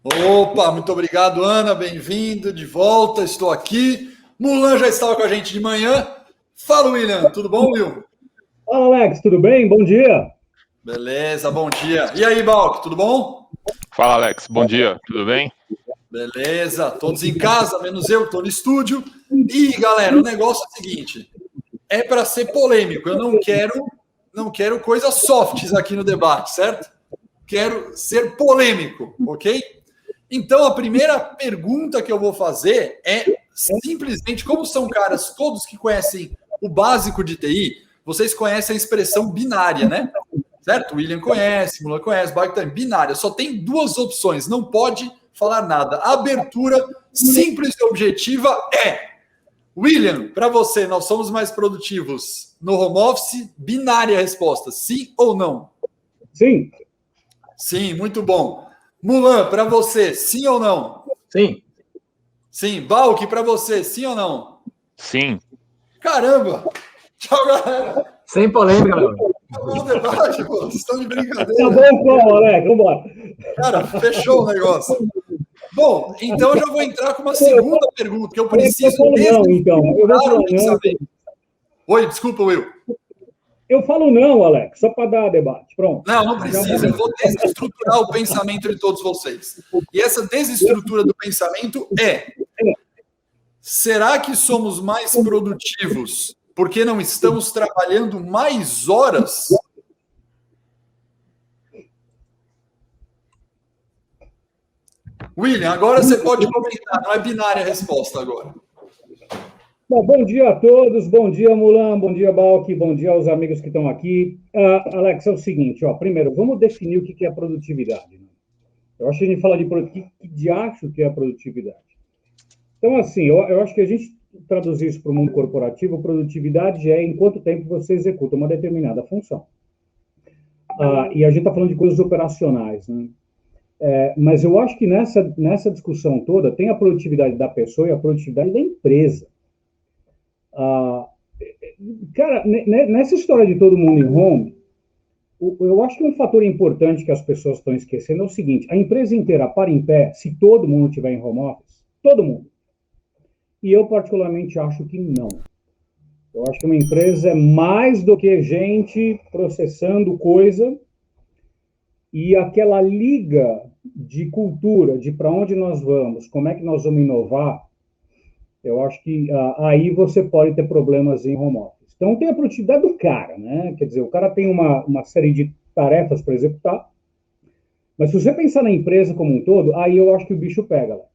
Opa, muito obrigado, Ana. Bem-vindo de volta. Estou aqui. Mulan já estava com a gente de manhã. Fala, William. Tudo bom, Will? Fala, Alex, tudo bem? Bom dia. Beleza, bom dia. E aí, Balk, tudo bom? Fala, Alex. Bom dia. Tudo bem? Beleza. Todos em casa, menos eu que estou no estúdio. E, galera, o negócio é o seguinte. É para ser polêmico. Eu não quero coisas softs aqui no debate, certo? Quero ser polêmico, ok? Então, a primeira pergunta que eu vou fazer é simplesmente, como são caras todos que conhecem o básico de TI, vocês conhecem a expressão binária, né? Certo? William conhece, Mulan conhece, Bike também. Binária. Só tem duas opções, não pode falar nada. A abertura simples e objetiva é: William, para você, nós somos mais produtivos no home office? Binária a resposta, sim ou não? Sim. Sim, muito bom. Mulan, para você, sim ou não? Sim. Sim. Balk, para você, sim ou não? Sim. Caramba! Tchau, galera! Sem polêmica, meu. Acabou o debate, pô. Vocês estão de Tá brincadeira. bom, Alex, vamos embora. Cara, fechou o negócio. Bom, então eu já vou entrar com uma segunda pergunta, que eu preciso Não, então. Eu vou falar não. Oi, desculpa, Will. Eu falo não, Alex, só para dar debate. Pronto. Não precisa. Eu vou desestruturar o pensamento de todos vocês. E essa desestrutura do pensamento é: será que somos mais produtivos porque não estamos trabalhando mais horas? William, agora você pode comentar. Não é binária a resposta agora. Bom dia a todos, bom dia, Mulan, bom dia, Balk, bom dia aos amigos que estão aqui. Alex, é o seguinte, primeiro, vamos definir o que é produtividade. Né? Eu acho que a gente fala de que de acho que é a produtividade. Então, assim, eu acho que a gente traduzir isso para o mundo corporativo, produtividade é em quanto tempo você executa uma determinada função. E a gente está falando de coisas operacionais, né? Mas eu acho que nessa discussão toda tem a produtividade da pessoa e a produtividade da empresa. Cara, nessa história de todo mundo em home, eu acho que um fator importante que as pessoas estão esquecendo é o seguinte: a empresa inteira para em pé se todo mundo estiver em home office, todo mundo. E eu particularmente acho que não. Eu acho que uma empresa é mais do que gente processando coisa, e aquela liga de cultura, de para onde nós vamos, como é que nós vamos inovar, eu acho que aí você pode ter problemas em home office. Então, tem a produtividade do cara, né? Quer dizer, o cara tem uma série de tarefas para executar, mas se você pensar na empresa como um todo, aí eu acho que o bicho pega, Alex.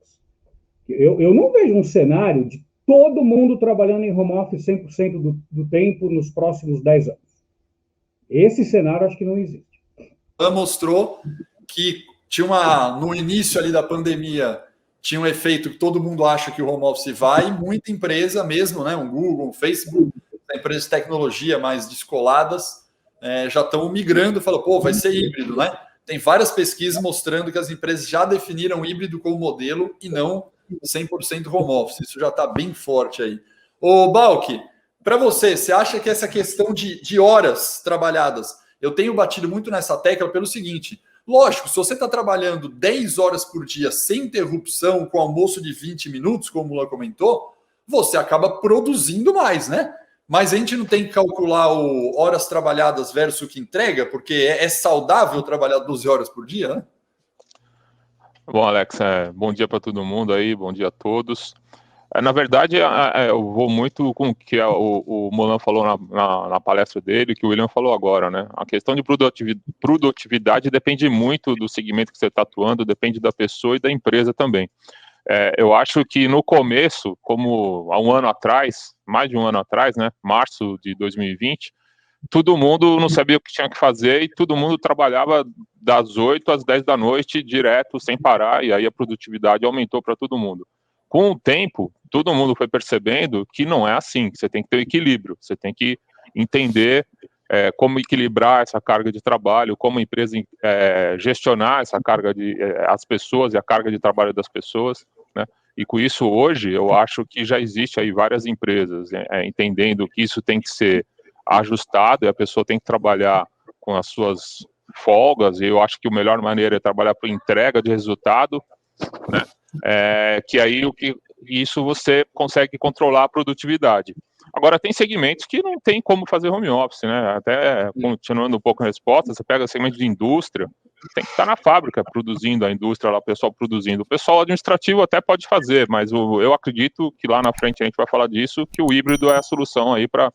Eu não vejo um cenário de todo mundo trabalhando em home office 100% do tempo nos próximos 10 anos. Esse cenário acho que não existe. Ela mostrou que no início ali da pandemia, tinha um efeito que todo mundo acha que o home office vai, e muita empresa mesmo, né, um Google, um Facebook, empresas de tecnologia mais descoladas, já estão migrando, falam, pô, vai ser híbrido, né? Tem várias pesquisas mostrando que as empresas já definiram híbrido como modelo e não 100% home office. Isso já está bem forte aí. Ô, Balk, para você acha que essa questão de horas trabalhadas, eu tenho batido muito nessa tecla pelo seguinte: lógico, se você está trabalhando 10 horas por dia sem interrupção, com almoço de 20 minutos, como o Lula comentou, você acaba produzindo mais, né? Mas a gente não tem que calcular horas trabalhadas versus o que entrega, porque é saudável trabalhar 12 horas por dia, né? Bom, Alex, bom dia para todo mundo aí, bom dia a todos. Na verdade, eu vou muito com o que o Mulan falou na palestra dele, que o William falou agora, né? A questão de produtividade depende muito do segmento que você está atuando, depende da pessoa e da empresa também. Eu acho que no começo, como há um ano atrás, mais de um ano atrás, né, março de 2020, todo mundo não sabia o que tinha que fazer e todo mundo trabalhava das 8 às 10 da noite, direto, sem parar, e aí a produtividade aumentou para todo mundo. Com o tempo, todo mundo foi percebendo que não é assim, que você tem que ter um equilíbrio, você tem que entender como equilibrar essa carga de trabalho, como a empresa gestionar essa carga as pessoas e a carga de trabalho das pessoas, né? E com isso, hoje, eu acho que já existe aí várias empresas entendendo que isso tem que ser ajustado e a pessoa tem que trabalhar com as suas folgas, e eu acho que a melhor maneira é trabalhar por entrega de resultado né? Que aí isso você consegue controlar a produtividade. Agora, tem segmentos que não tem como fazer home office, né? Até continuando um pouco a resposta, você pega segmento de indústria, tem que estar na fábrica produzindo, a indústria lá, o pessoal produzindo. O pessoal administrativo até pode fazer, mas eu acredito que lá na frente a gente vai falar disso, que o híbrido é a solução aí para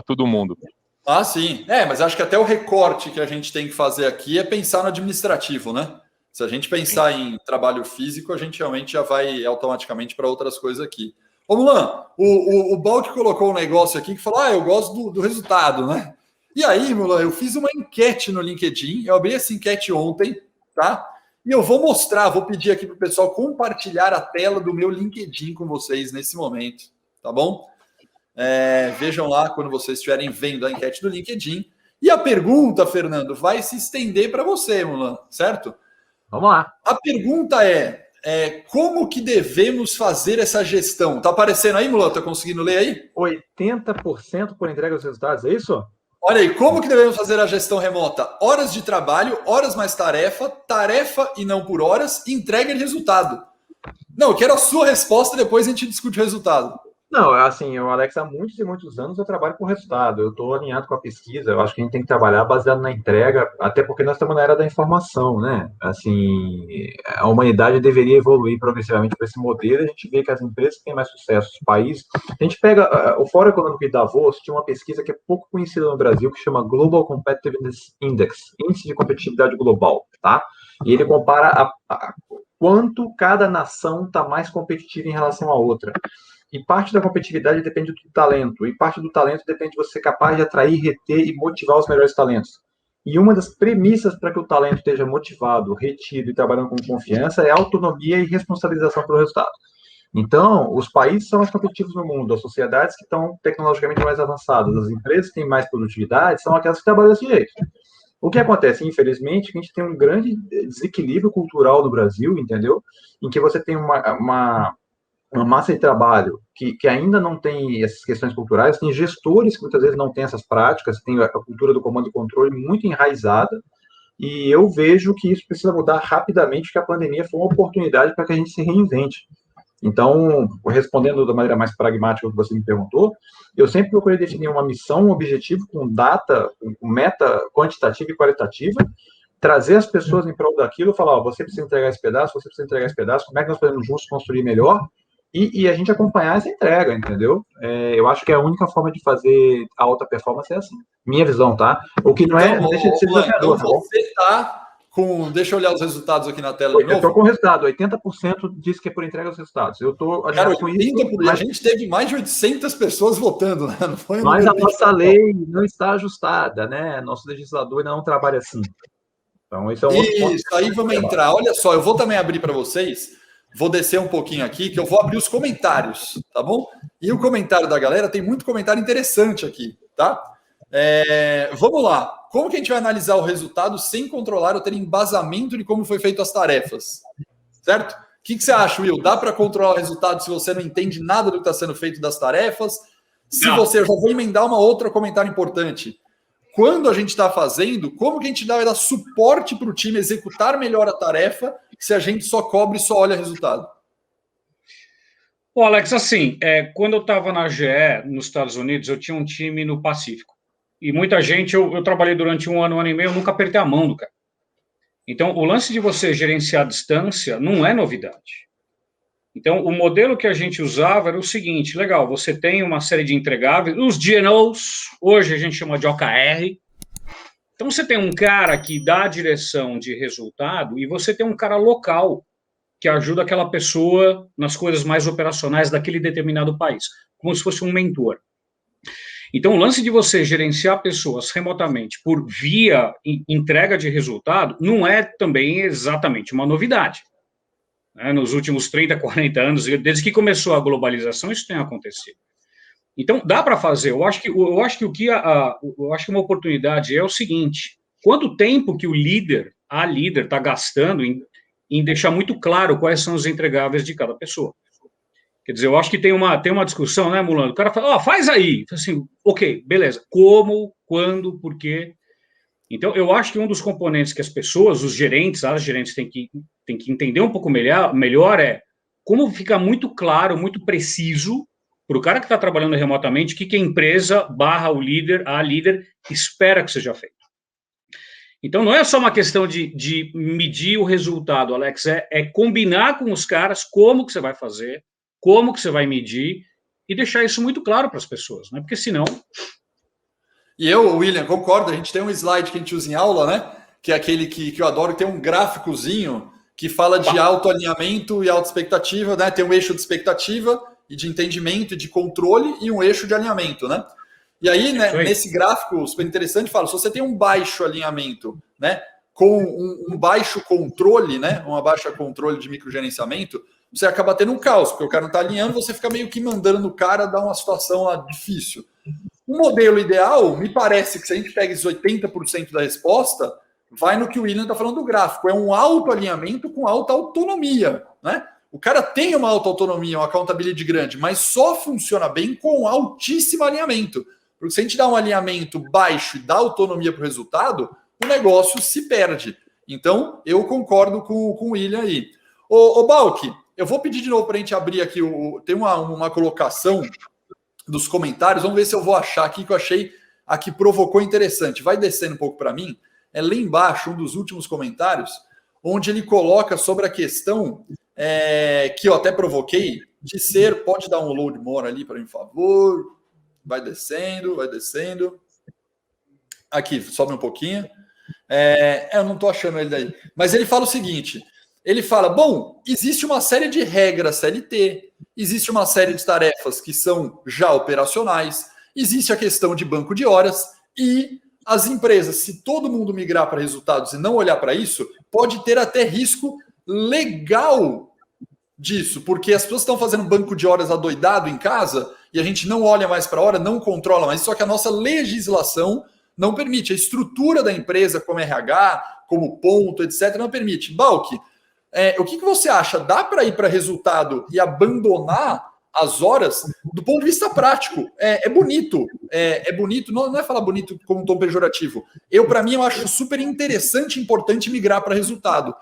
todo mundo. Ah, sim. Mas acho que até o recorte que a gente tem que fazer aqui é pensar no administrativo, né? Se a gente pensar em trabalho físico, a gente realmente já vai automaticamente para outras coisas aqui. Ô, Mulan, o Balk colocou um negócio aqui que falou: eu gosto do resultado, né? E aí, Mulan, eu fiz uma enquete no LinkedIn, eu abri essa enquete ontem, tá? E eu vou mostrar, vou pedir aqui para o pessoal compartilhar a tela do meu LinkedIn com vocês nesse momento, tá bom? Vejam lá quando vocês estiverem vendo a enquete do LinkedIn. E a pergunta, Fernando, vai se estender para você, Mulan, certo? Vamos lá. A pergunta é como que devemos fazer essa gestão? Tá aparecendo aí, Mulan? Tá conseguindo ler aí? 80% por entrega dos resultados, é isso? Olha aí, como que devemos fazer a gestão remota? Horas de trabalho, horas mais tarefa, tarefa e não por horas, entrega de resultado. Não, eu quero a sua resposta, depois a gente discute o resultado. Não, assim, o Alex, há muitos e muitos anos eu trabalho por resultado. Eu estou alinhado com a pesquisa. Eu acho que a gente tem que trabalhar baseado na entrega, até porque nós estamos na era da informação, né? Assim, a humanidade deveria evoluir progressivamente para esse modelo. A gente vê que as empresas que têm mais sucesso, os países. A gente pega o Fórum Econômico de Davos, tinha uma pesquisa que é pouco conhecida no Brasil, que chama Global Competitiveness Index, Índice de Competitividade Global, tá? E ele compara quanto cada nação está mais competitiva em relação à outra. E parte da competitividade depende do talento. E parte do talento depende de você ser capaz de atrair, reter e motivar os melhores talentos. E uma das premissas para que o talento esteja motivado, retido e trabalhando com confiança é autonomia e responsabilização pelo resultado. Então, os países são mais competitivos no mundo, as sociedades que estão tecnologicamente mais avançadas, as empresas que têm mais produtividade são aquelas que trabalham desse jeito. O que acontece, infelizmente, é que a gente tem um grande desequilíbrio cultural no Brasil, entendeu? Em que você tem uma massa de trabalho que ainda não tem essas questões culturais, tem gestores que muitas vezes não têm essas práticas, tem a cultura do comando e controle muito enraizada, e eu vejo que isso precisa mudar rapidamente, que a pandemia foi uma oportunidade para que a gente se reinvente. Então, respondendo da maneira mais pragmática que você me perguntou, eu sempre procurei definir uma missão, um objetivo com data, com meta quantitativa e qualitativa, trazer as pessoas em prol daquilo, falar, você precisa entregar esse pedaço, você precisa entregar esse pedaço, como é que nós podemos juntos construir melhor, e a gente acompanhar essa entrega, entendeu? Eu acho que a única forma de fazer a alta performance é assim. Minha visão, tá? O que não então, deixa de ser desafiador, tá bom? Você está com... Deixa eu olhar os resultados aqui na tela de novo. Eu estou com o resultado. 80% diz que é por entrega dos resultados. Eu estou com isso. Mas... A gente teve mais de 800 pessoas votando, né? Não foi mas a nossa lei não está ajustada, né? Nosso legislador ainda não trabalha assim. Então, esse é um outro ponto. Isso, aí vamos entrar. Olha só, eu vou também abrir para vocês... Vou descer um pouquinho aqui, que eu vou abrir os comentários, tá bom? E o comentário da galera, tem muito comentário interessante aqui, tá? Vamos lá. Como que a gente vai analisar o resultado sem controlar ou ter embasamento de como foi feito as tarefas? Certo? O que você acha, Will? Dá para controlar o resultado se você não entende nada do que está sendo feito das tarefas? Eu já vou emendar uma outra comentário importante. Quando a gente está fazendo, como que a gente vai dar suporte para o time executar melhor a tarefa se a gente só cobre e só olha resultado? Ô, Alex, assim, quando eu estava na GE, nos Estados Unidos, eu tinha um time no Pacífico. E muita gente, eu trabalhei durante um ano e meio, eu nunca apertei a mão do cara. Então, o lance de você gerenciar a distância não é novidade. Então, o modelo que a gente usava era o seguinte, legal, você tem uma série de entregáveis, os GNOs, hoje a gente chama de OKR. Então, você tem um cara que dá a direção de resultado e você tem um cara local que ajuda aquela pessoa nas coisas mais operacionais daquele determinado país, como se fosse um mentor. Então, o lance de você gerenciar pessoas remotamente por via entrega de resultado não é também exatamente uma novidade. Nos últimos 30, 40 anos, desde que começou a globalização, isso tem acontecido. Então, dá para fazer. Eu acho que uma oportunidade é o seguinte: quanto tempo que a líder está gastando em deixar muito claro quais são os entregáveis de cada pessoa? Quer dizer, eu acho que tem uma discussão, né, Mulano? O cara fala, faz aí. Assim, ok, beleza. Como, quando, por quê? Então, eu acho que um dos componentes que as gerentes têm que tem que entender um pouco melhor como fica muito claro, muito preciso para o cara que está trabalhando remotamente o que a empresa / a líder espera que seja feito. Então, não é só uma questão de medir o resultado, Alex, é combinar com os caras como que você vai fazer, como que você vai medir e deixar isso muito claro para as pessoas, né? Porque senão... E eu, William, concordo, a gente tem um slide que a gente usa em aula, né? Que é aquele que eu adoro, que tem um gráficozinho que fala de autoalinhamento e autoexpectativa, né? Tem um eixo de expectativa e de entendimento e de controle e um eixo de alinhamento, né? E aí, né, nesse gráfico super interessante, fala, se você tem um baixo alinhamento, né, com um baixo controle, né, uma baixa controle de microgerenciamento, você acaba tendo um caos, porque o cara não está alinhando, você fica meio que mandando no cara, dá uma situação lá difícil. O modelo ideal, me parece que se a gente pega esses 80% da resposta, vai no que o William está falando do gráfico, é um autoalinhamento com alta autonomia, né? O cara tem uma alta autonomia, uma accountability grande, mas só funciona bem com altíssimo alinhamento. Porque se a gente dá um alinhamento baixo e dá autonomia para o resultado, o negócio se perde. Então, eu concordo com o William aí. Ô Balk, eu vou pedir de novo para a gente abrir aqui, tem uma colocação dos comentários, vamos ver se eu vou achar aqui, que eu achei aqui provocou interessante. Vai descendo um pouco para mim, é lá embaixo, um dos últimos comentários, onde ele coloca sobre a questão que eu até provoquei, de ser, pode dar um load more ali para mim, por favor, vai descendo, aqui, sobe um pouquinho, eu não estou achando ele daí, mas ele fala o seguinte, ele fala, bom, existe uma série de regras CLT, existe uma série de tarefas que são já operacionais, existe a questão de banco de horas e as empresas, se todo mundo migrar para resultados e não olhar para isso, pode ter até risco legal disso, porque as pessoas estão fazendo banco de horas adoidado em casa e a gente não olha mais para a hora, não controla mais, só que a nossa legislação não permite, a estrutura da empresa como RH, como ponto, etc., não permite. Balk, o que você acha? Dá para ir para resultado e abandonar as horas do ponto de vista prático? É bonito, bonito, não é falar bonito como um tom pejorativo. Para mim, eu acho super interessante e importante migrar para resultado.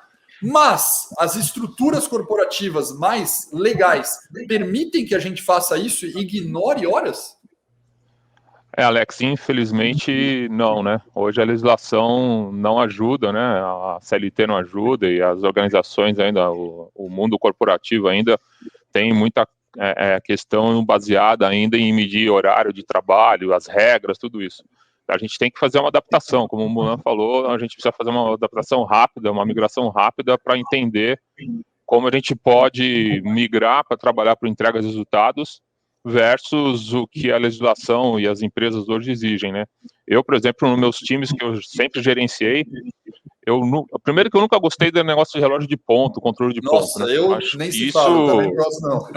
Mas as estruturas corporativas mais legais permitem que a gente faça isso e ignore horas? Alex, infelizmente não, né? Hoje a legislação não ajuda, né? A CLT não ajuda e as organizações ainda, o mundo corporativo ainda tem muita questão baseada ainda em medir horário de trabalho, as regras, tudo isso. A gente tem que fazer uma adaptação, como o Mulan falou, a gente precisa fazer uma adaptação rápida, uma migração rápida para entender como a gente pode migrar para trabalhar para entrega de resultados versus o que a legislação e as empresas hoje exigem, né? Eu, por exemplo, nos meus times que eu sempre gerenciei, primeiro que eu nunca gostei do negócio de relógio de ponto, controle de ponto. Nossa, né? eu nem se fala, também não gosto não.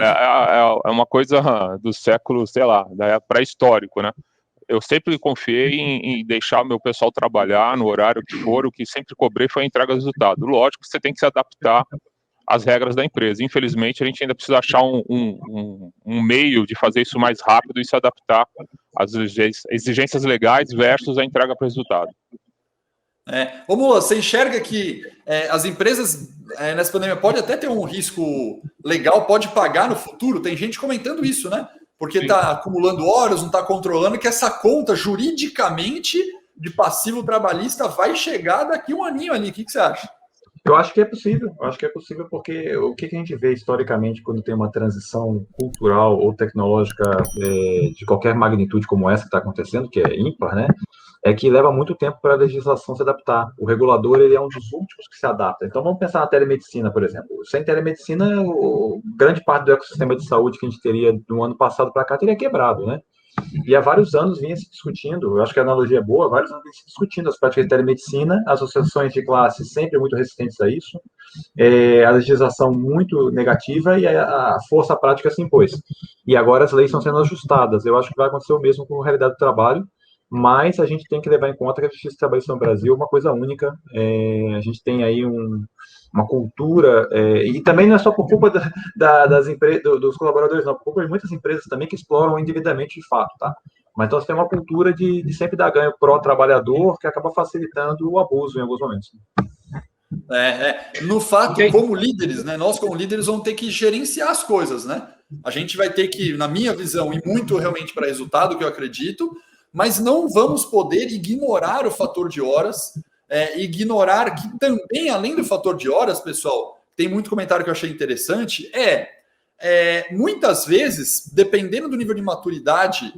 É uma coisa do século, sei lá, pré-histórico, né? Eu sempre confiei em deixar o meu pessoal trabalhar no horário que for, o que sempre cobrei foi a entrega do resultado. Lógico que você tem que se adaptar às regras da empresa. Infelizmente, a gente ainda precisa achar um meio de fazer isso mais rápido e se adaptar às exigências legais versus a entrega para o resultado. Ô Mula, você enxerga que as empresas nessa pandemia pode até ter um risco legal, pode pagar no futuro? Tem gente comentando isso, né? Porque está acumulando horas, não está controlando, que essa conta juridicamente de passivo trabalhista vai chegar daqui um aninho ali. O que você acha? Eu acho que é possível, porque o que a gente vê historicamente quando tem uma transição cultural ou tecnológica de qualquer magnitude como essa que está acontecendo, que é ímpar, né? É que leva muito tempo para a legislação se adaptar. O regulador ele é um dos últimos que se adapta. Então vamos pensar na telemedicina, por exemplo. Sem telemedicina, grande parte do ecossistema de saúde que a gente teria do ano passado para cá teria quebrado, né? E há vários anos vinha se discutindo, eu acho que a analogia é boa, há vários anos vinha se discutindo as práticas de telemedicina, associações de classe sempre muito resistentes a isso, a legislação muito negativa e a força prática se impôs. E agora as leis estão sendo ajustadas. Eu acho que vai acontecer o mesmo com a realidade do trabalho, mas a gente tem que levar em conta que a justiça trabalhista no Brasil é uma coisa única. A gente tem aí uma cultura, e também não é só por culpa das empresas, dos colaboradores, não, por culpa de muitas empresas também que exploram individualmente de fato, tá? Mas nós temos uma cultura de sempre dar ganho pró-trabalhador que acaba facilitando o abuso em alguns momentos. No fato, como líderes, né? Nós, como líderes, vamos ter que gerenciar as coisas, né? A gente vai ter que, na minha visão, ir muito realmente para resultado, que eu acredito, mas não vamos poder ignorar o fator de horas, ignorar que também, além do fator de horas, pessoal, tem muito comentário que eu achei interessante, muitas vezes, dependendo do nível de maturidade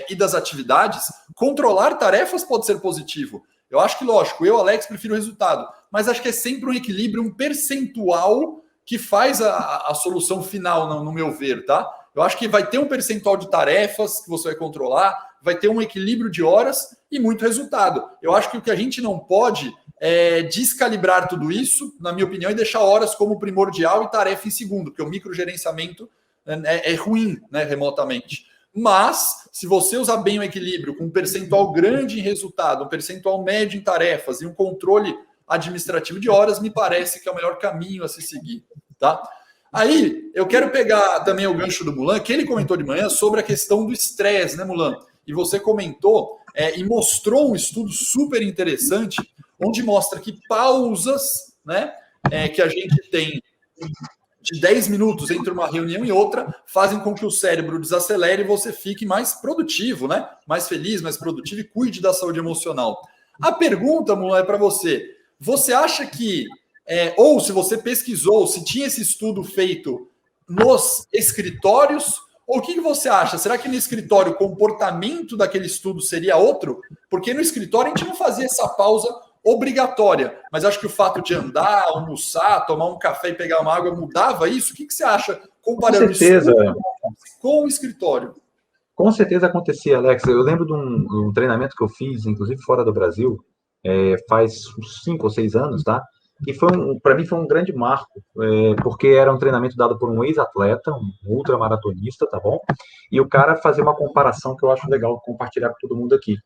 e das atividades, controlar tarefas pode ser positivo. Eu acho que, lógico, eu, Alex, prefiro o resultado, mas acho que é sempre um equilíbrio, um percentual que faz a solução final, no meu ver, tá? Eu acho que vai ter um percentual de tarefas que você vai controlar, vai ter um equilíbrio de horas e muito resultado. Eu acho que o que a gente não pode é descalibrar tudo isso, na minha opinião, e deixar horas como primordial e tarefa em segundo, porque o microgerenciamento é ruim, né, remotamente. Mas, se você usar bem o equilíbrio, com um percentual grande em resultado, um percentual médio em tarefas e um controle administrativo de horas, me parece que é o melhor caminho a se seguir, tá? Aí, eu quero pegar também o gancho do Mulan, que ele comentou de manhã sobre a questão do estresse, né, Mulan? E você comentou e mostrou um estudo super interessante, onde mostra que pausas, né, que a gente tem de 10 minutos entre uma reunião e outra, fazem com que o cérebro desacelere e você fique mais produtivo, né? Mais feliz, mais produtivo e cuide da saúde emocional. A pergunta, Mulan, é para você. Você acha que, ou se você pesquisou, se tinha esse estudo feito nos escritórios, ou o que você acha? Será que no escritório o comportamento daquele estudo seria outro? Porque no escritório a gente não fazia essa pausa obrigatória, mas acho que o fato de andar, almoçar, tomar um café e pegar uma água mudava isso? O que você acha comparando isso com o escritório? Com certeza acontecia, Alex. Eu lembro de um treinamento que eu fiz, inclusive fora do Brasil, faz uns 5 ou 6 anos, tá? E para mim foi um grande marco, porque era um treinamento dado por um ex-atleta, um ultramaratonista, tá bom? E o cara fazia uma comparação que eu acho legal compartilhar com todo mundo aqui.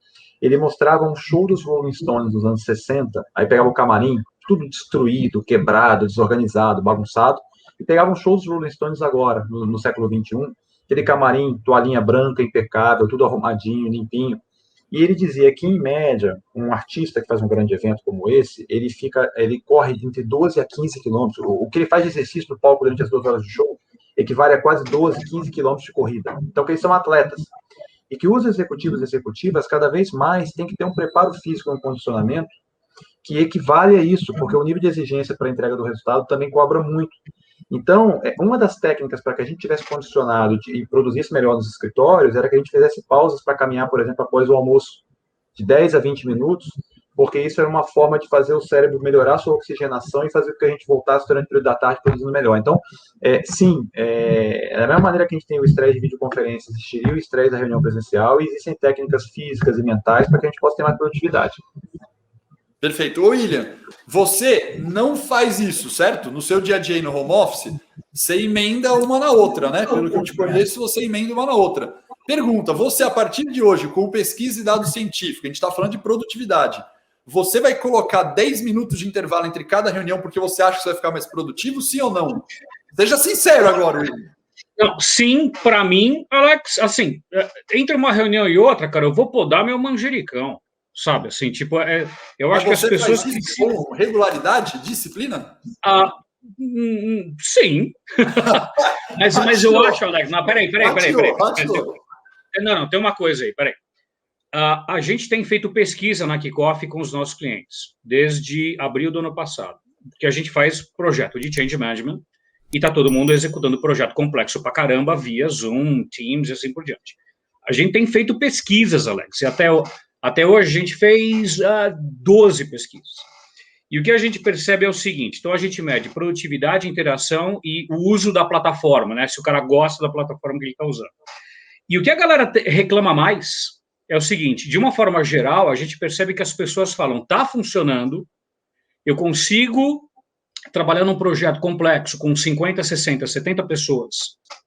Ele mostrava um show dos Rolling Stones dos anos 60, aí pegava o camarim, tudo destruído, quebrado, desorganizado, bagunçado, e pegava um show dos Rolling Stones agora, no século XXI, aquele camarim, toalhinha branca, impecável, tudo arrumadinho, limpinho. E ele dizia que, em média, um artista que faz um grande evento como esse, ele corre entre 12 a 15 quilômetros. O que ele faz de exercício no palco durante as 2 horas de show equivale a quase 12, 15 quilômetros de corrida. Então, que eles são atletas. E que os executivos e executivas, cada vez mais, têm que ter um preparo físico e um condicionamento que equivale a isso, porque o nível de exigência para a entrega do resultado também cobra muito. Então, uma das técnicas para que a gente tivesse condicionado e produzisse melhor nos escritórios era que a gente fizesse pausas para caminhar, por exemplo, após o almoço, de 10 a 20 minutos, porque isso era uma forma de fazer o cérebro melhorar a sua oxigenação e fazer com que a gente voltasse durante o período da tarde produzindo melhor. Então, sim, da mesma maneira que a gente tem o estresse de videoconferência, existiria o estresse da reunião presencial e existem técnicas físicas e mentais para que a gente possa ter mais produtividade. Perfeito. Ô, William, você não faz isso, certo? No seu dia a dia no home office, você emenda uma na outra, né? Pelo que eu te conheço, você emenda uma na outra. Pergunta, você, a partir de hoje, com pesquisa e dado científico, a gente está falando de produtividade, você vai colocar 10 minutos de intervalo entre cada reunião porque você acha que você vai ficar mais produtivo, sim ou não? Seja sincero agora, William. Não, sim, para mim, Alex, assim, entre uma reunião e outra, cara, eu vou podar meu manjericão. Sabe, assim, tipo, eu acho que as pessoas... Faz isso com regularidade, disciplina? Sim. mas eu acho, Alex... Não, peraí. Não, tem uma coisa aí, peraí. A gente tem feito pesquisa na Kickoff com os nossos clientes, desde abril do ano passado, que a gente faz projeto de change management e está todo mundo executando projeto complexo pra caramba via Zoom, Teams e assim por diante. A gente tem feito pesquisas, Alex, e até hoje a gente fez 12 pesquisas. E o que a gente percebe é o seguinte, então a gente mede produtividade, interação e o uso da plataforma, né? Se o cara gosta da plataforma que ele está usando. E o que a galera reclama mais é o seguinte, de uma forma geral, a gente percebe que as pessoas falam, tá funcionando, eu consigo trabalhar num projeto complexo com 50, 60, 70 pessoas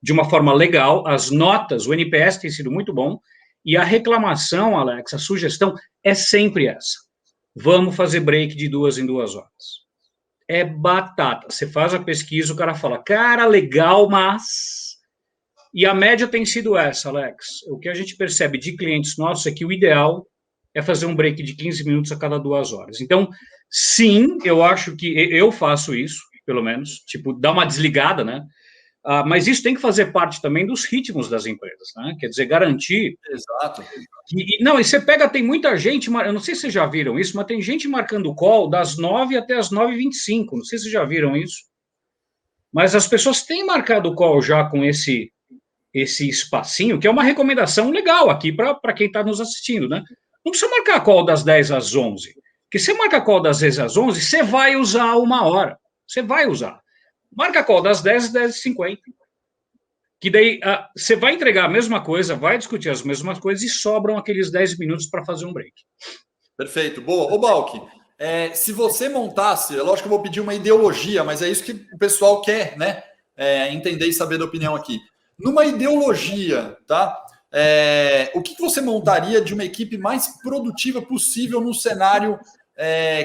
de uma forma legal, as notas, o NPS tem sido muito bom, e a reclamação, Alex, a sugestão é sempre essa. Vamos fazer break de 2 em 2 horas. É batata. Você faz a pesquisa, o cara fala, cara, legal, mas... E a média tem sido essa, Alex. O que a gente percebe de clientes nossos é que o ideal é fazer um break de 15 minutos a cada 2 horas. Então, sim, eu acho que eu faço isso, pelo menos, tipo, dar uma desligada, né? Mas isso tem que fazer parte também dos ritmos das empresas, né? Quer dizer, garantir... Exato. Não, e você pega, tem muita gente, eu não sei se vocês já viram isso, mas tem gente marcando call das 9 até as 9h25, não sei se vocês já viram isso. Mas as pessoas têm marcado call já com esse espacinho, que é uma recomendação legal aqui para quem está nos assistindo, né? Não precisa marcar call das 10 às 11, porque você marca call das 10 às 11, você vai usar 1 hora, você vai usar. Marca call das 10 às 10h50, que daí você vai entregar a mesma coisa, vai discutir as mesmas coisas e sobram aqueles 10 minutos para fazer um break. Perfeito, boa. Ô, Balk, se você montasse, é lógico que eu vou pedir uma ideologia, mas é isso que o pessoal quer, né? Entender e saber da opinião aqui. Numa ideologia, tá? O que você montaria de uma equipe mais produtiva possível no cenário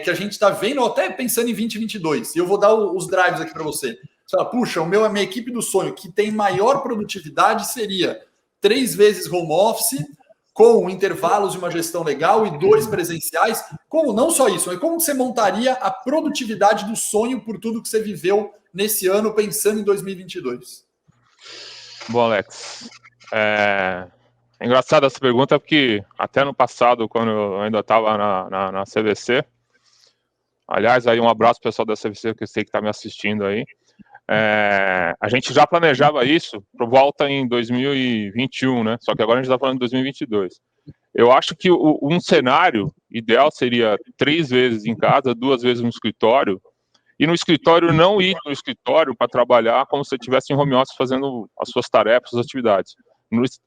que a gente está vendo, até pensando em 2022? E eu vou dar os drives aqui para você. Você fala, puxa, a minha equipe do sonho, que tem maior produtividade, seria 3 vezes home office, com intervalos e uma gestão legal, e 2 presenciais. Como não só isso, mas como você montaria a produtividade do sonho por tudo que você viveu nesse ano, pensando em 2022? Bom, Alex, é engraçada essa pergunta, porque até no passado, quando eu ainda estava na CVC, aliás, aí um abraço pro pessoal da CVC, que eu sei que está me assistindo aí, a gente já planejava isso por volta em 2021, né? Só que agora a gente está falando de 2022. Eu acho que um cenário ideal seria 3 vezes em casa, 2 vezes no escritório, e no escritório não ir no escritório para trabalhar como se você estivesse em home office fazendo as suas tarefas, as atividades.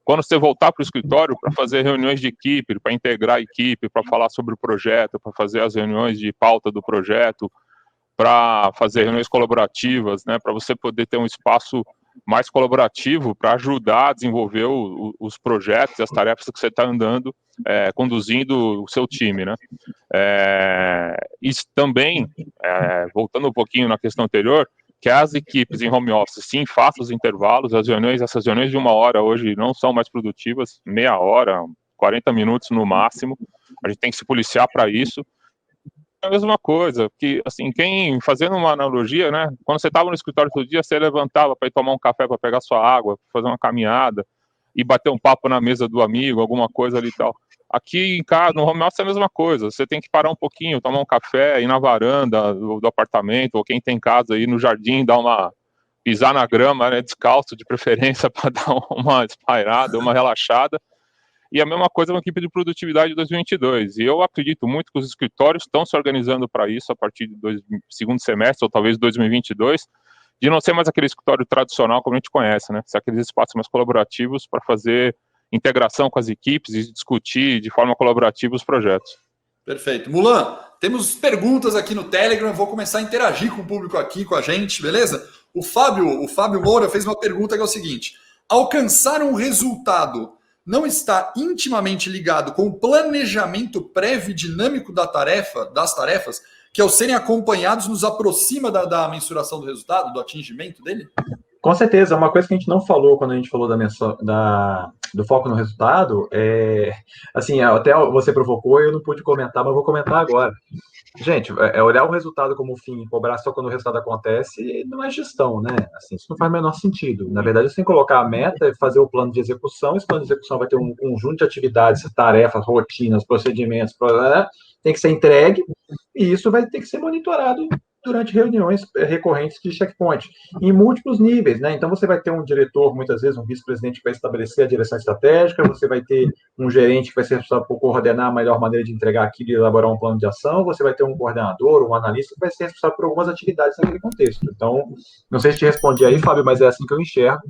Quando você voltar para o escritório para fazer reuniões de equipe, para integrar a equipe, para falar sobre o projeto, para fazer as reuniões de pauta do projeto, para fazer reuniões colaborativas, né, para você poder ter um espaço mais colaborativo para ajudar a desenvolver os projetos e as tarefas que você está andando, conduzindo o seu time, né. Isso também, voltando um pouquinho na questão anterior, que as equipes em home office, sim, façam os intervalos, essas reuniões de 1 hora hoje não são mais produtivas, meia hora, 40 minutos no máximo, a gente tem que se policiar para isso. É a mesma coisa, que, assim, fazendo uma analogia, né, quando você estava no escritório todo dia, você levantava para ir tomar um café, para pegar sua água, fazer uma caminhada, e bater um papo na mesa do amigo, alguma coisa ali e tal. Aqui em casa, no home office é a mesma coisa, você tem que parar um pouquinho, tomar um café, ir na varanda do apartamento, ou quem tem casa, ir no jardim, pisar na grama, né, descalço de preferência, para dar uma espairada, uma relaxada. E a mesma coisa com a equipe de produtividade de 2022. E eu acredito muito que os escritórios estão se organizando para isso a partir do segundo semestre, ou talvez 2022, de não ser mais aquele escritório tradicional como a gente conhece, né? Ser aqueles espaços mais colaborativos para fazer integração com as equipes e discutir de forma colaborativa os projetos. Perfeito. Mulan, temos perguntas aqui no Telegram, vou começar a interagir com o público aqui, com a gente, beleza? O Fábio Moura fez uma pergunta que é o seguinte: alcançar um resultado não está intimamente ligado com o planejamento prévio e dinâmico das tarefas, que ao serem acompanhados nos aproxima da mensuração do resultado, do atingimento dele? Com certeza, uma coisa que a gente não falou quando a gente falou do foco no resultado, assim, até você provocou e eu não pude comentar, mas vou comentar agora. Gente, olhar o resultado como fim e cobrar só quando o resultado acontece não é gestão, né? Assim, isso não faz o menor sentido. Na verdade, você tem que colocar a meta e fazer o plano de execução. Esse plano de execução vai ter um conjunto de atividades, tarefas, rotinas, procedimentos, tem que ser entregue, e isso vai ter que ser monitorado durante reuniões recorrentes de checkpoint, em múltiplos níveis, né? Então, você vai ter um diretor, muitas vezes, um vice-presidente que vai estabelecer a direção estratégica, você vai ter um gerente que vai ser responsável por coordenar a melhor maneira de entregar aquilo e elaborar um plano de ação, você vai ter um coordenador, um analista que vai ser responsável por algumas atividades naquele contexto. Então, não sei se te respondi aí, Fábio, mas é assim que eu enxergo,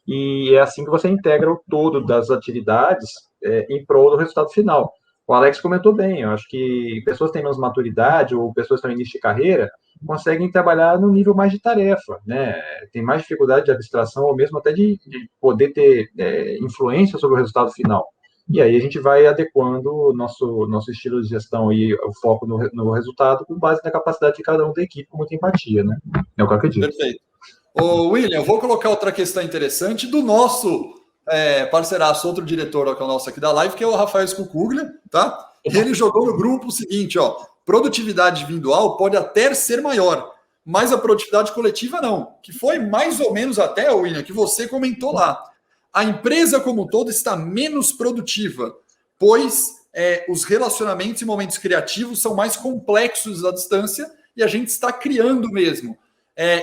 e é assim que você integra o todo das atividades em prol do resultado final. O Alex comentou bem, eu acho que pessoas que têm menos maturidade ou pessoas que estão em início de carreira conseguem trabalhar no nível mais de tarefa, né? Tem mais dificuldade de abstração ou mesmo até de poder ter influência sobre o resultado final. E aí a gente vai adequando o nosso estilo de gestão e o foco no resultado com base na capacidade de cada um da equipe, com muita empatia, né? É o que eu acredito. Perfeito. Ô, William, eu vou colocar outra questão interessante do nosso parceiraço, outro diretor que é o nosso aqui da live, que é o Rafael Scucuglia, tá? E ele jogou no grupo o seguinte, ó, produtividade individual pode até ser maior, mas a produtividade coletiva não, que foi mais ou menos até, William, que você comentou lá. A empresa como um todo está menos produtiva, pois os relacionamentos e momentos criativos são mais complexos à distância e a gente está criando mesmo.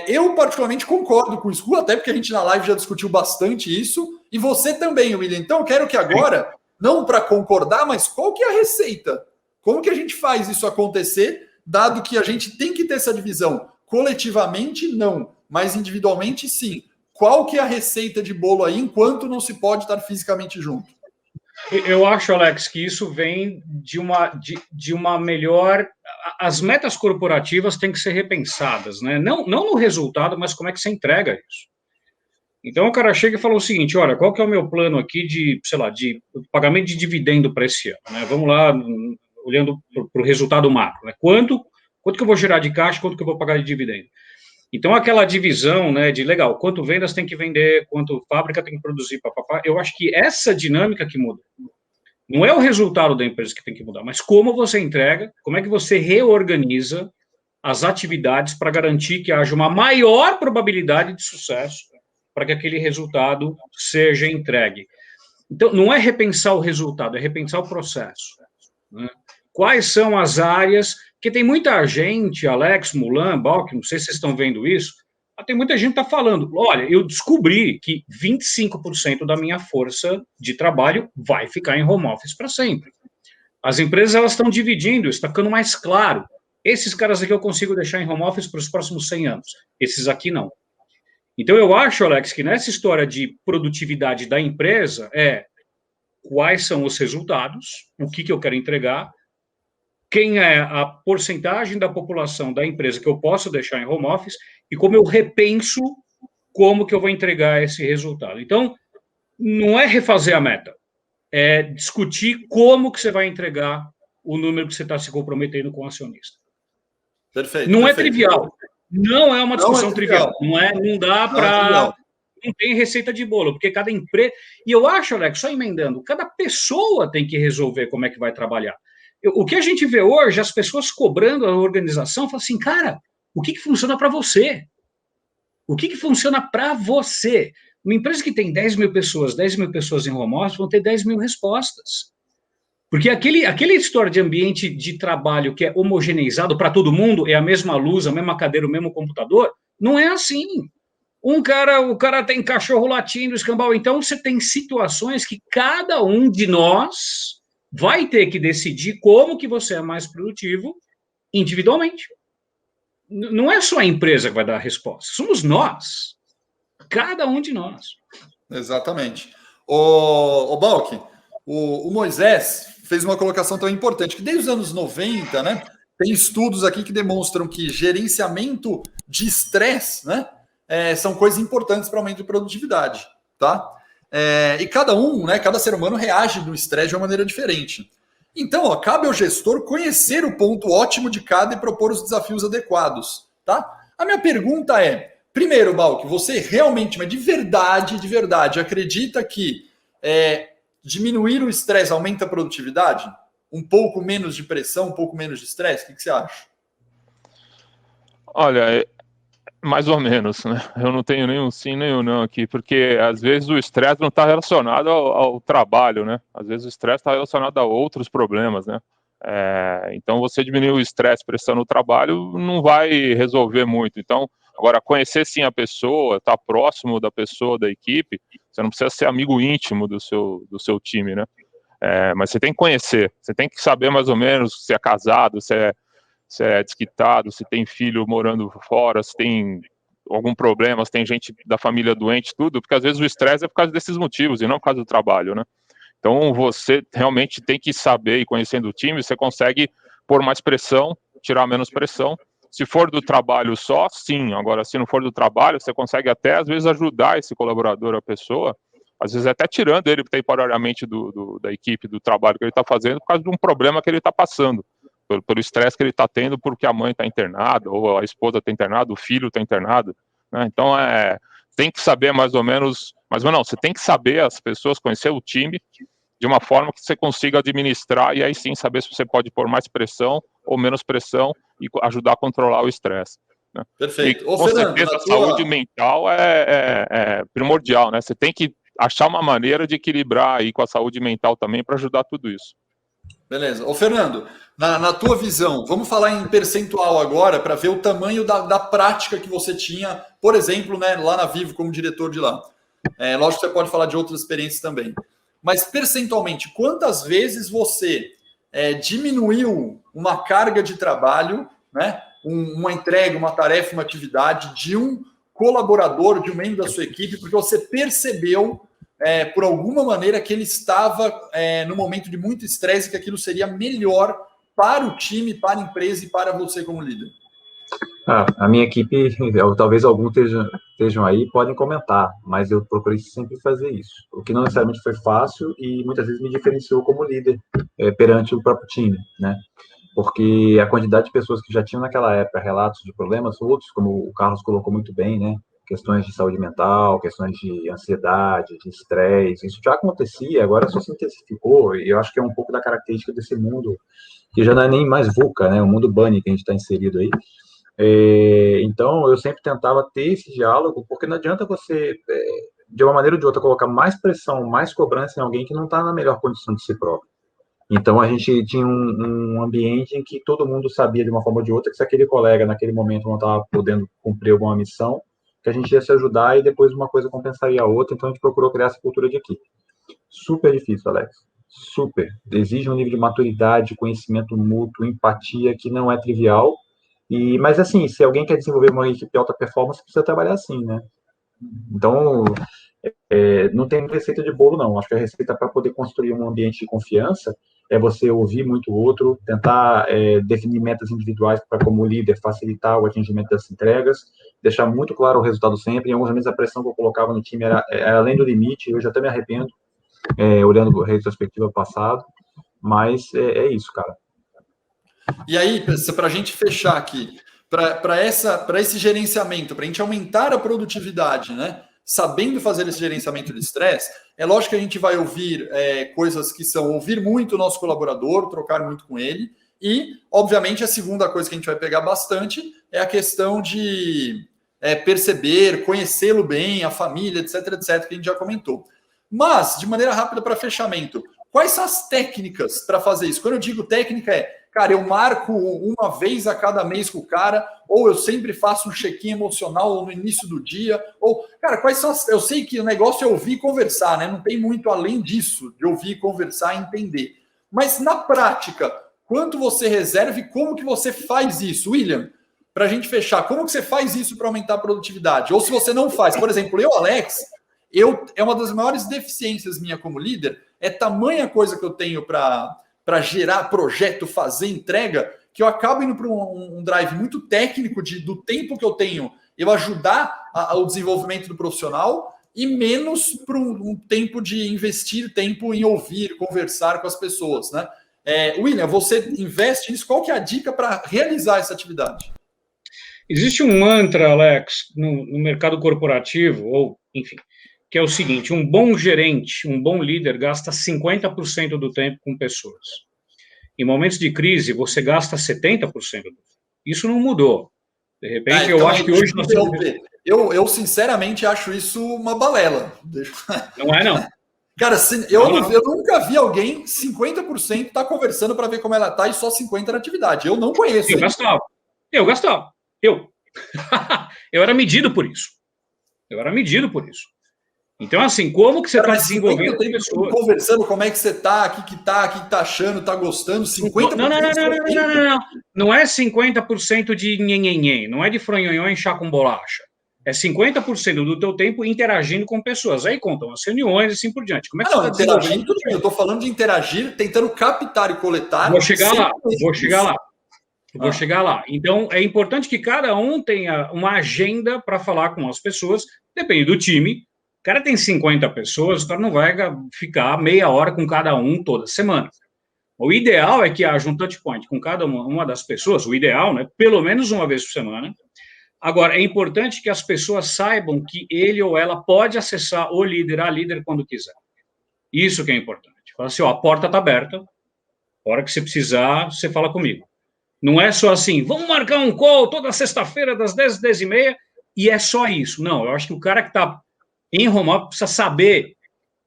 Eu particularmente concordo com isso, até porque a gente na live já discutiu bastante isso, e você também, William. Então eu quero que agora, não para concordar, mas qual que é a receita? Como que a gente faz isso acontecer, dado que a gente tem que ter essa divisão? Coletivamente, não, mas individualmente, sim. Qual que é a receita de bolo aí, enquanto não se pode estar fisicamente junto? Eu acho, Alex, que isso vem de uma melhor... As metas corporativas têm que ser repensadas, né? Não no resultado, mas como é que você entrega isso. Então, o cara chega e fala o seguinte, olha, qual que é o meu plano aqui de, sei lá, de pagamento de dividendo para esse ano, né? Vamos lá, olhando para o resultado macro, né? Quanto que eu vou gerar de caixa, quanto que eu vou pagar de dividendo? Então, aquela divisão, né, de legal, quanto vendas tem que vender, quanto fábrica tem que produzir, papapá, eu acho que essa dinâmica que muda. Não é o resultado da empresa que tem que mudar, mas como você entrega, como é que você reorganiza as atividades para garantir que haja uma maior probabilidade de sucesso para que aquele resultado seja entregue. Então, não é repensar o resultado, é repensar o processo, né? Quais são as áreas... Porque tem muita gente, Alex, Mulan, Balk, não sei se vocês estão vendo isso, mas tem muita gente que está falando, olha, eu descobri que 25% da minha força de trabalho vai ficar em home office para sempre. As empresas elas estão dividindo, está ficando mais claro. Esses caras aqui eu consigo deixar em home office para os próximos 100 anos, esses aqui não. Então eu acho, Alex, que nessa história de produtividade da empresa quais são os resultados, o que eu quero entregar, quem é a porcentagem da população da empresa que eu posso deixar em home office e como eu repenso como que eu vou entregar esse resultado. Então, não é refazer a meta, é discutir como que você vai entregar o número que você está se comprometendo com o acionista. Perfeito. Não perfeito. É trivial. Não é uma discussão trivial. Não dá para... Não tem receita de bolo, porque cada empresa... E eu acho, Alex, só emendando, cada pessoa tem que resolver como é que vai trabalhar. O que a gente vê hoje, as pessoas cobrando a organização, falam assim, cara, o que funciona para você? O que funciona para você? Uma empresa que tem 10 mil pessoas em home office, vão ter 10 mil respostas. Porque aquele história de ambiente de trabalho que é homogeneizado para todo mundo, é a mesma luz, a mesma cadeira, o mesmo computador, não é assim. O cara tem cachorro latindo, escambau. Então, você tem situações que cada um de nós vai ter que decidir como que você é mais produtivo individualmente. Não é só a empresa que vai dar a resposta, somos nós. Cada um de nós. Exatamente. O Balk, o Moisés fez uma colocação tão importante, que desde os anos 90, né, tem estudos aqui que demonstram que gerenciamento de estresse, né, são coisas importantes para o aumento de produtividade, tá? E cada um, né, cada ser humano reage no estresse de uma maneira diferente. Então, cabe ao gestor conhecer o ponto ótimo de cada e propor os desafios adequados, tá? A minha pergunta é, primeiro, Balk, você realmente, mas de verdade, acredita que diminuir o estresse aumenta a produtividade? Um pouco menos de pressão, um pouco menos de estresse? O que você acha? Olha, mais ou menos, né? Eu não tenho nenhum sim, nenhum não aqui, porque às vezes o estresse não está relacionado ao trabalho, né? Às vezes o estresse está relacionado a outros problemas, né? Então você diminuir o estresse prestando o trabalho não vai resolver muito. Então, agora, conhecer sim a pessoa, estar próximo da pessoa, da equipe, você não precisa ser amigo íntimo do seu time, né? Mas você tem que conhecer, você tem que saber mais ou menos se é casado, se é desquitado, se tem filho morando fora, se tem algum problema, se tem gente da família doente, tudo, porque às vezes o estresse é por causa desses motivos e não por causa do trabalho, né? Então você realmente tem que saber, e conhecendo o time, você consegue pôr mais pressão, tirar menos pressão. Se for do trabalho só, sim. Agora, se não for do trabalho, você consegue até, às vezes, ajudar esse colaborador, a pessoa, às vezes até tirando ele temporariamente da equipe, do trabalho que ele está fazendo, por causa de um problema que ele está passando, pelo estresse que ele está tendo, porque a mãe está internada, ou a esposa está internada, o filho está internado, né? Então, tem que saber mais ou menos, mas não, você tem que saber as pessoas, conhecer o time, de uma forma que você consiga administrar e aí sim saber se você pode pôr mais pressão ou menos pressão e ajudar a controlar o estresse. Né? Perfeito. E, com certeza, a saúde mental é primordial, né? Você tem que achar uma maneira de equilibrar aí com a saúde mental também para ajudar tudo isso. Beleza. Ô, Fernando, na tua visão, vamos falar em percentual agora para ver o tamanho da prática que você tinha, por exemplo, né, lá na Vivo como diretor de lá. Lógico que você pode falar de outras experiências também. Mas percentualmente, quantas vezes você diminuiu uma carga de trabalho, né, uma entrega, uma tarefa, uma atividade de um colaborador, de um membro da sua equipe, porque você percebeu, por alguma maneira, que ele estava no momento de muito estresse, que aquilo seria melhor para o time, para a empresa e para você como líder? A minha equipe, talvez alguns estejam aí, podem comentar, mas eu procurei sempre fazer isso. O que não necessariamente foi fácil e muitas vezes me diferenciou como líder perante o próprio time, né? Porque a quantidade de pessoas que já tinham naquela época relatos de problemas, outros, como o Carlos colocou muito bem, né? Questões de saúde mental, questões de ansiedade, de estresse, isso já acontecia, agora só se intensificou, e eu acho que é um pouco da característica desse mundo, que já não é nem mais VUCA, né? O mundo bunny que a gente está inserido aí. Então, eu sempre tentava ter esse diálogo, porque não adianta você, de uma maneira ou de outra, colocar mais pressão, mais cobrança em alguém que não está na melhor condição de si próprio. Então, a gente tinha um ambiente em que todo mundo sabia, de uma forma ou de outra, que se aquele colega, naquele momento, não estava podendo cumprir alguma missão, que a gente ia se ajudar e depois uma coisa compensaria a outra. Então, a gente procurou criar essa cultura de equipe. Super difícil, Alex. Super. Exige um nível de maturidade, conhecimento mútuo, empatia, que não é trivial. Mas, assim, se alguém quer desenvolver uma equipe de alta performance, precisa trabalhar assim, né? Então, não tem receita de bolo, não. Acho que a receita para poder construir um ambiente de confiança é você ouvir muito o outro, tentar definir metas individuais para, como líder, facilitar o atingimento das entregas, deixar muito claro o resultado sempre. Em alguns momentos, a pressão que eu colocava no time era além do limite, eu já até me arrependo, olhando a retrospectiva passado, mas é isso, cara. E aí, para a gente fechar aqui, para esse gerenciamento, para a gente aumentar a produtividade, né? Sabendo fazer esse gerenciamento de estresse, é lógico que a gente vai ouvir coisas que são ouvir muito o nosso colaborador, trocar muito com ele, e, obviamente, a segunda coisa que a gente vai pegar bastante é a questão de perceber, conhecê-lo bem, a família, etc, que a gente já comentou. Mas, de maneira rápida para fechamento, quais são as técnicas para fazer isso? Quando eu digo técnica cara, eu marco uma vez a cada mês com o cara, ou eu sempre faço um check-in emocional no início do dia, ou, cara, quais são eu sei que o negócio é ouvir e conversar, né? Não tem muito além disso, de ouvir, conversar e entender. Mas, na prática, quanto você reserva e como que você faz isso? William, para a gente fechar, como que você faz isso para aumentar a produtividade? Ou se você não faz, por exemplo, Alex, é uma das maiores deficiências minha como líder, é tamanha coisa que eu tenho para gerar projeto, fazer entrega, que eu acabo indo para um drive muito técnico do tempo que eu tenho, eu ajudar o desenvolvimento do profissional e menos para um tempo de investir tempo em ouvir, conversar com as pessoas, né? William, você investe nisso, qual que é a dica para realizar essa atividade? Existe um mantra, Alex, no mercado corporativo, ou, enfim, que é o seguinte: um bom gerente, um bom líder gasta 50% do tempo com pessoas. Em momentos de crise, você gasta 70% do tempo. Isso não mudou. De repente, eu acho que hoje... Eu sinceramente acho isso uma balela. Não é, não. Cara, eu nunca vi alguém 50% tá conversando para ver como ela tá e só 50% na atividade. Eu não conheço. Eu gastava. Eu era medido por isso. Então, assim, como que você está desenvolvendo pessoas? Conversando, como é que você está, o que tá achando, tá gostando, 50%. Não é 50% de nhenhenhen, não é de franhonhon e chá com bolacha. É 50% do teu tempo interagindo com pessoas. Aí contam as reuniões e assim por diante. Como é que você está interagindo? Tudo bem. Eu estou falando de interagir, tentando captar e coletar. Vou chegar lá. Então, é importante que cada um tenha uma agenda para falar com as pessoas, depende do time. O cara tem 50 pessoas, o cara não vai ficar meia hora com cada um toda semana. O ideal é que haja um touch point com cada uma das pessoas, o ideal, né? Pelo menos uma vez por semana. Agora, é importante que as pessoas saibam que ele ou ela pode acessar o líder, a líder, quando quiser. Isso que é importante. Fala assim, ó, a porta está aberta, a hora que você precisar, você fala comigo. Não é só assim, vamos marcar um call toda sexta-feira das 10 às 10h30, e é só isso. Não, eu acho que o cara que está em home office precisa saber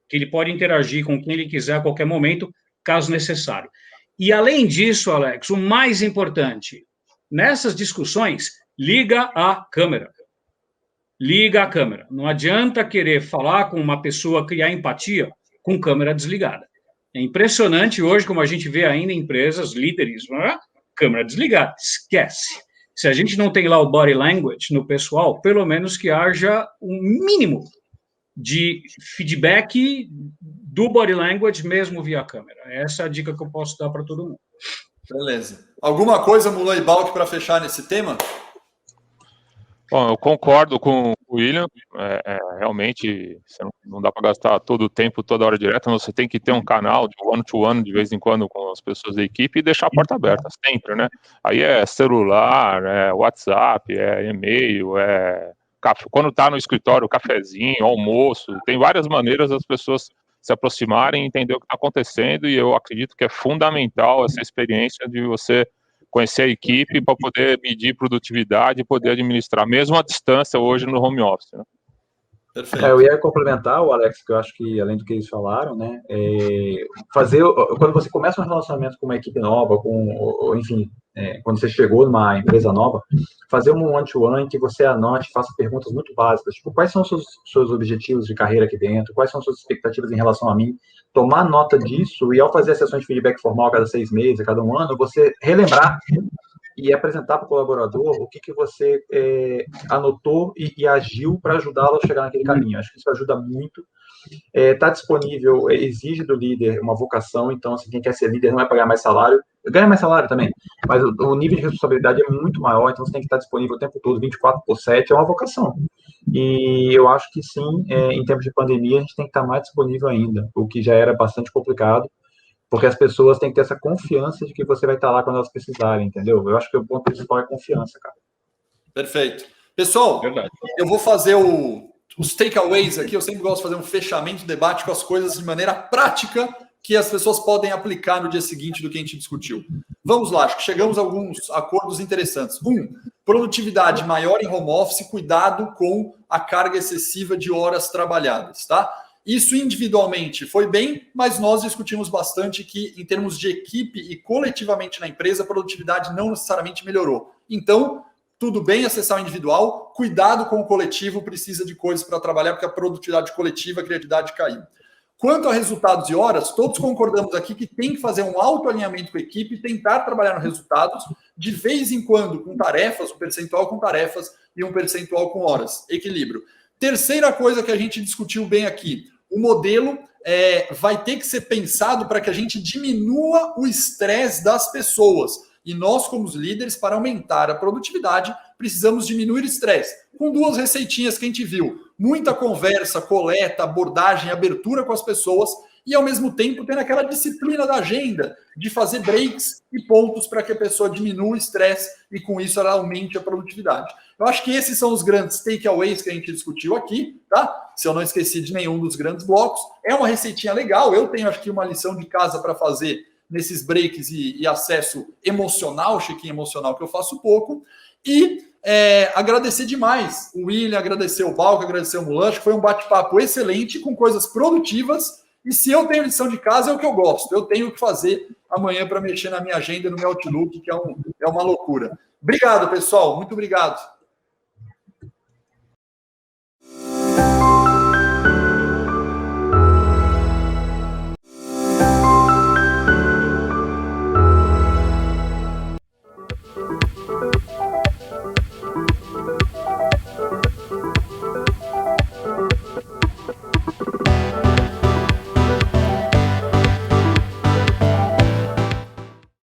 que ele pode interagir com quem ele quiser a qualquer momento, caso necessário. E, além disso, Alex, o mais importante, nessas discussões, liga a câmera. Liga a câmera. Não adianta querer falar com uma pessoa, criar empatia com câmera desligada. É impressionante hoje como a gente vê ainda empresas, líderes, câmera desligada. Esquece. Se a gente não tem lá o body language no pessoal, pelo menos que haja um mínimo de feedback do body language mesmo via câmera. Essa é a dica que eu posso dar para todo mundo. Beleza. Alguma coisa, Mulan e Balk, para fechar nesse tema? Bom, eu concordo com o William. Realmente, não dá para gastar todo o tempo, toda hora direta, mas você tem que ter um canal de one-to-one de vez em quando com as pessoas da equipe e deixar a porta aberta sempre, né? Aí é celular, é WhatsApp, é e-mail, quando está no escritório, cafezinho, almoço, tem várias maneiras das pessoas se aproximarem e entender o que está acontecendo, e eu acredito que é fundamental essa experiência de você conhecer a equipe para poder medir produtividade e poder administrar, mesmo à distância hoje no home office, né? Perfeito. Eu ia complementar o Alex, que eu acho que, além do que eles falaram, né, quando você começa um relacionamento com uma equipe nova, enfim, quando você chegou numa empresa nova, fazer um one-to-one que você anote, faça perguntas muito básicas, tipo, quais são os seus objetivos de carreira aqui dentro, quais são suas expectativas em relação a mim, tomar nota disso, e ao fazer as sessões de feedback formal a cada 6 meses, a cada 1 ano, você relembrar e apresentar para o colaborador o que você anotou e agiu para ajudá-lo a chegar naquele caminho. Acho que isso ajuda muito. Está disponível, exige do líder uma vocação, então, assim, quem quer ser líder não vai pagar mais salário, ganha mais salário também, mas o nível de responsabilidade é muito maior, então você tem que estar disponível o tempo todo, 24/7, é uma vocação. E eu acho que sim, em tempos de pandemia, a gente tem que estar mais disponível ainda, o que já era bastante complicado, porque as pessoas têm que ter essa confiança de que você vai estar lá quando elas precisarem, entendeu? Eu acho que o ponto principal é confiança, cara. Perfeito. Pessoal, Verdade. Eu vou fazer os takeaways aqui. Eu sempre gosto de fazer um fechamento de debate com as coisas de maneira prática que as pessoas podem aplicar no dia seguinte do que a gente discutiu. Vamos lá, acho que chegamos a alguns acordos interessantes. Produtividade maior em home office, cuidado com a carga excessiva de horas trabalhadas, tá? Isso individualmente foi bem, mas nós discutimos bastante que, em termos de equipe e coletivamente na empresa, a produtividade não necessariamente melhorou. Então, tudo bem acessar o individual, cuidado com o coletivo, precisa de coisas para trabalhar, porque a produtividade coletiva, a criatividade caiu. Quanto a resultados e horas, todos concordamos aqui que tem que fazer um autoalinhamento com a equipe, tentar trabalhar nos resultados, de vez em quando com tarefas, um percentual com tarefas e um percentual com horas. Equilíbrio. Terceira coisa que a gente discutiu bem aqui, o modelo vai ter que ser pensado para que a gente diminua o estresse das pessoas. E nós, como os líderes, para aumentar a produtividade, precisamos diminuir o estresse. Com 2 receitinhas que a gente viu. Muita conversa, coleta, abordagem, abertura com as pessoas e, ao mesmo tempo, tendo aquela disciplina da agenda de fazer breaks e pontos para que a pessoa diminua o estresse e, com isso, ela aumente a produtividade. Eu acho que esses são os grandes takeaways que a gente discutiu aqui, tá? Se eu não esqueci de nenhum dos grandes blocos. É uma receitinha legal. Eu tenho, acho que, uma lição de casa para fazer nesses breaks e acesso emocional, check-in emocional, que eu faço pouco. E agradecer demais o William, agradecer o Balk, agradecer o Mulan. Acho que foi um bate-papo excelente, com coisas produtivas. E se eu tenho lição de casa, é o que eu gosto. Eu tenho que fazer amanhã para mexer na minha agenda, no meu Outlook, que é uma loucura. Obrigado, pessoal. Muito obrigado.